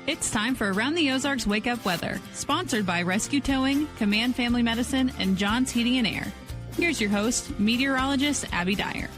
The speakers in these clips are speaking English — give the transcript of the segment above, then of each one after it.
It's time for Around the Ozarks Wake Up Weather, sponsored by Rescue Towing, Command Family Medicine, and John's Heating and Air. Here's your host, meteorologist Abby Dyer.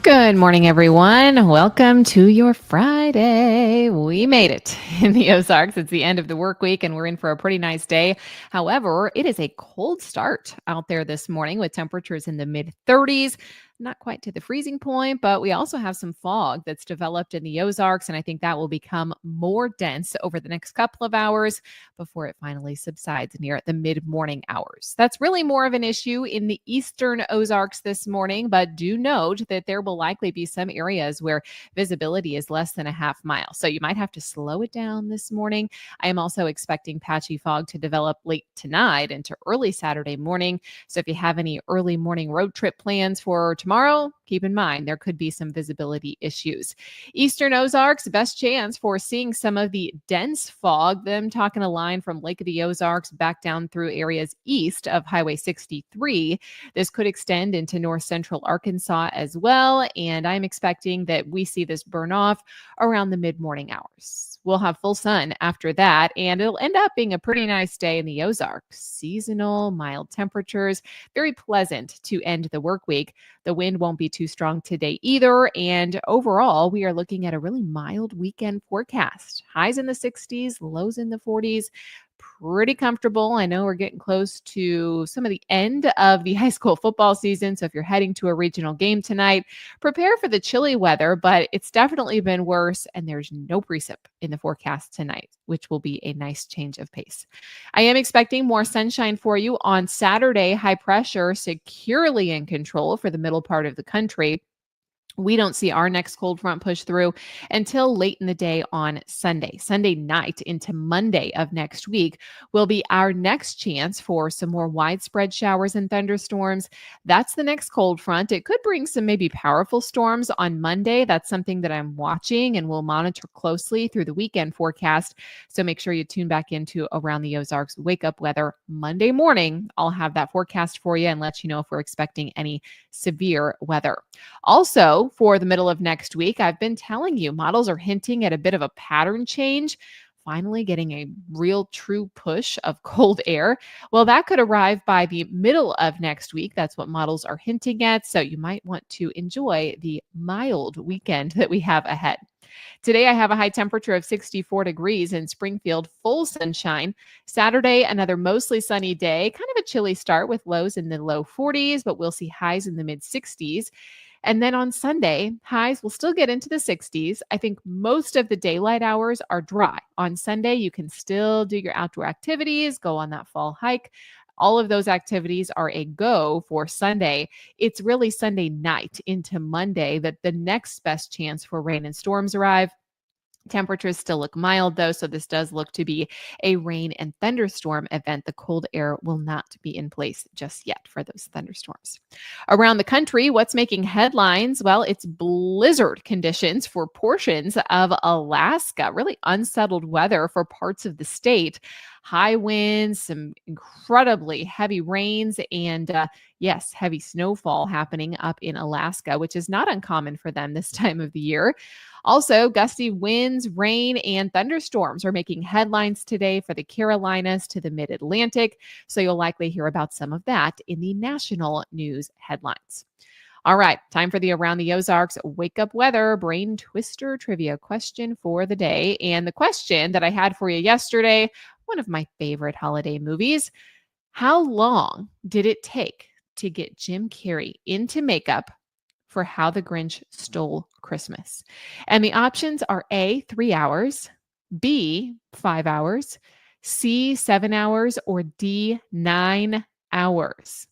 Good morning, everyone. Welcome to your Friday. We made it in the Ozarks. It's the end of the work week and we're in for a pretty nice day. However, it is a cold start out there this morning with temperatures in the mid 30s. Not quite to the freezing point, but we also have some fog that's developed in the Ozarks, and I think that will become more dense over the next couple of hours before it finally subsides near the mid-morning hours. That's really more of an issue in the eastern Ozarks this morning, but do note that there will likely be some areas where visibility is less than a half mile, so you might have to slow it down this morning. I am also expecting patchy fog to develop late tonight into early Saturday morning, so if you have any early morning road trip plans for tomorrow, keep in mind there could be some visibility issues. Eastern Ozarks, best chance for seeing some of the dense fog. Them talking a line from Lake of the Ozarks back down through areas east of Highway 63. This could extend into north central Arkansas as well, and I'm expecting that we see this burn off around the mid-morning hours. We'll have full sun after that, and it'll end up being a pretty nice day in the Ozarks. Seasonal, mild temperatures, very pleasant to end the work week. The wind won't be too strong today either, and overall, we are looking at a really mild weekend forecast. Highs in the 60s, lows in the 40s. Pretty comfortable. I know we're getting close to some of the end of the high school football season, so if you're heading to a regional game tonight, prepare for the chilly weather, but it's definitely been worse, and there's no precip in the forecast tonight, which will be a nice change of pace. I am expecting more sunshine for you on Saturday. High pressure securely in control for the middle part of the country. We don't see our next cold front push through until late in the day on Sunday. Sunday night into Monday of next week will be our next chance for some more widespread showers and thunderstorms. That's the next cold front. It could bring some maybe powerful storms on Monday. That's something that I'm watching and will monitor closely through the weekend forecast. So make sure you tune back into Around the Ozarks Wake Up Weather Monday morning. I'll have that forecast for you and let you know if we're expecting any severe weather. Also, for the middle of next week, I've been telling you, models are hinting at a bit of a pattern change, finally getting a real true push of cold air. Well, that could arrive by the middle of next week. That's what models are hinting at. So you might want to enjoy the mild weekend that we have ahead. Today, I have a high temperature of 64 degrees in Springfield, full sunshine. Saturday, another mostly sunny day, kind of a chilly start with lows in the low 40s, but we'll see highs in the mid 60s. And then on Sunday, highs will still get into the 60s. I think most of the daylight hours are dry. On Sunday, you can still do your outdoor activities, go on that fall hike. All of those activities are a go for Sunday. It's really Sunday night into Monday that the next best chance for rain and storms arrive. Temperatures still look mild, though, so this does look to be a rain and thunderstorm event. The cold air will not be in place just yet for those thunderstorms. Around the country, what's making headlines? Well, it's blizzard conditions for portions of Alaska, really unsettled weather for parts of the state. High winds, some incredibly heavy rains, and yes, heavy snowfall happening up in Alaska, which is not uncommon for them this time of the year. Also, gusty winds, rain, and thunderstorms are making headlines today for the Carolinas to the mid-Atlantic, so you'll likely hear about some of that in the national news headlines. All right, time for the Around the Ozarks Wake Up Weather Brain Twister Trivia question for the day. And the question that I had for you yesterday, one of my favorite holiday movies, how long did it take to get Jim Carrey into makeup for How the Grinch Stole Christmas? And the options are A, 3 hours, B, 5 hours, C, 7 hours, or D, 9 hours.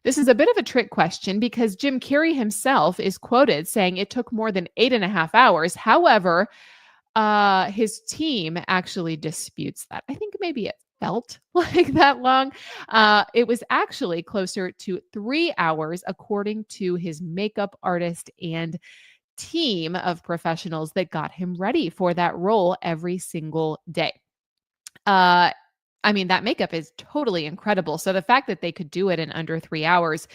This is a bit of a trick question because Jim Carrey himself is quoted saying it took more than 8.5 hours. However, his team actually disputes that. I think maybe it felt like that long. It was actually closer to 3 hours, according to his makeup artist and team of professionals that got him ready for that role every single day. I mean, that makeup is totally incredible. So the fact that they could do it in under 3 hours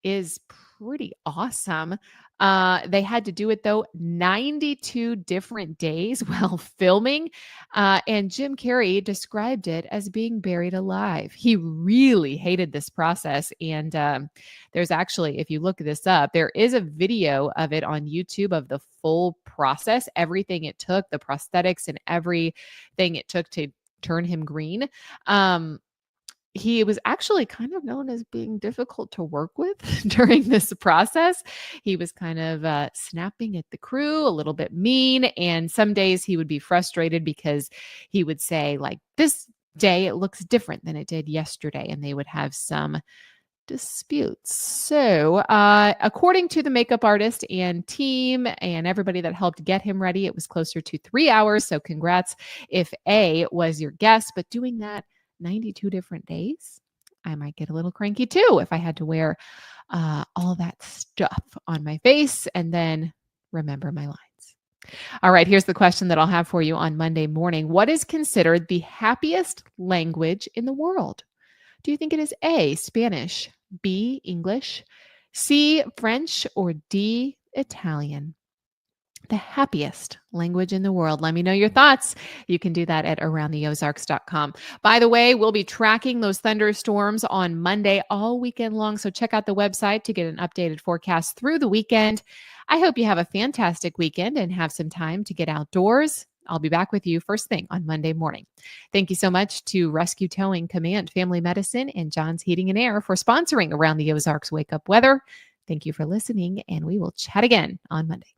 is pretty awesome. They had to do it, though, 92 different days while filming. And Jim Carrey described it as being buried alive. He really hated this process. And there's actually, if you look this up, there is a video of it on YouTube of the full process, everything it took, the prosthetics and everything it took to turn him green. He was actually kind of known as being difficult to work with during this process. He was kind of snapping at the crew, a little bit mean. And some days he would be frustrated because he would say, like, this day it looks different than it did yesterday. And they would have some disputes. So, according to the makeup artist and team and everybody that helped get him ready, it was closer to 3 hours. So, congrats if A was your guess. But doing that 92 different days, I might get a little cranky too if I had to wear all that stuff on my face and then remember my lines. All right, here's the question that I'll have for you on Monday morning. What is considered the happiest language in the world? Do you think it is A, Spanish, B, English, C, French, or D, Italian? The happiest language in the world. Let me know your thoughts. You can do that at aroundtheozarks.com. By the way, we'll be tracking those thunderstorms on Monday all weekend long. So check out the website to get an updated forecast through the weekend. I hope you have a fantastic weekend and have some time to get outdoors. I'll be back with you first thing on Monday morning. Thank you so much to Rescue Towing, Command Family Medicine, and John's Heating and Air for sponsoring Around the Ozarks Wake Up Weather. Thank you for listening, and we will chat again on Monday.